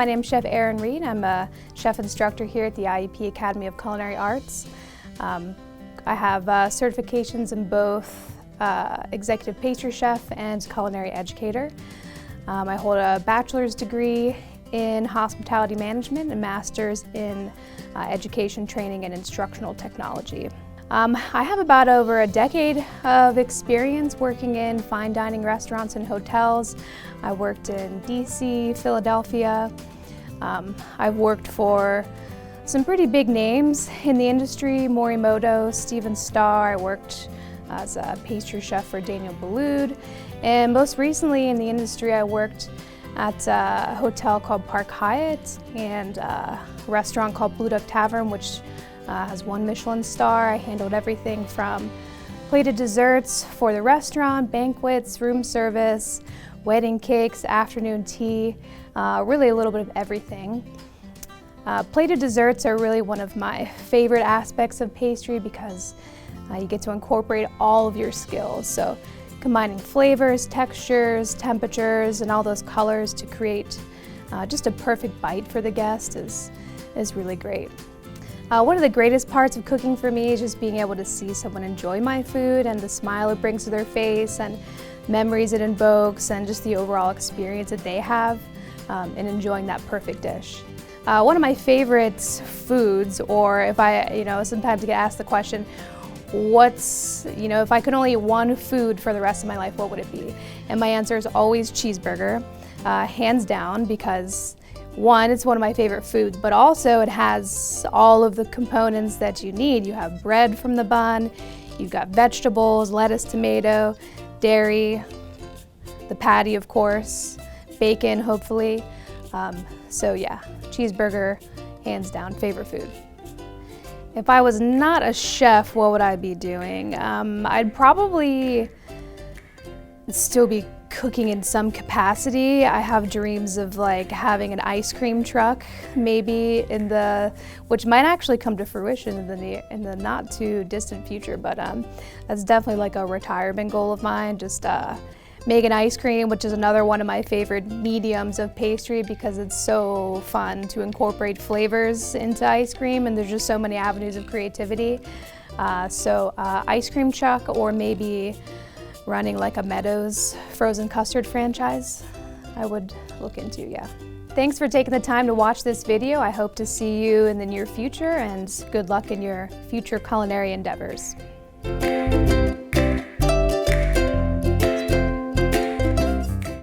my name is Chef Erin. I'm a chef instructor here at the IUP Academy of Culinary Arts. I have certifications in both executive pastry chef and culinary educator. I hold a bachelor's degree in hospitality management and master's in education, training, and instructional technology. I have about over a decade of experience working in fine dining restaurants and hotels. I worked in DC, Philadelphia. I've worked for some pretty big names in the industry, Morimoto, Steven Starr. I worked as a pastry chef for Daniel Boulud. And most recently in the industry, I worked at a hotel called Park Hyatt and a restaurant called Blue Duck Tavern, which has 1 Michelin star. I handled everything from plated desserts for the restaurant, banquets, room service, wedding cakes, afternoon tea, really a little bit of everything. Plated desserts are really one of my favorite aspects of pastry because you get to incorporate all of your skills. So combining flavors, textures, temperatures, and all those colors to create just a perfect bite for the guest is really great. One of the greatest parts of cooking for me is just being able to see someone enjoy my food and the smile it brings to their face and memories it invokes and just the overall experience that they have in enjoying that perfect dish. One of my favorite foods, or if I, sometimes I get asked the question, if I could only eat one food for the rest of my life, what would it be? And my answer is always cheeseburger, hands down, because one, it's one of my favorite foods, but also it has all of the components that you need. You have bread from the bun, you've got vegetables, lettuce, tomato, dairy, the patty, of course, bacon, hopefully. So yeah, cheeseburger, hands down, favorite food. If I was not a chef, what would I be doing? I'd probably still be cooking in some capacity. I have dreams of having an ice cream truck, maybe which might actually come to fruition in the not too distant future, but that's definitely like a retirement goal of mine, just making ice cream, which is another one of my favorite mediums of pastry because it's so fun to incorporate flavors into ice cream, and there's just so many avenues of creativity. So ice cream truck, or maybe running like a Meadows frozen custard franchise, I would look into, yeah. Thanks for taking the time to watch this video. I hope to see you in the near future, and good luck in your future culinary endeavors.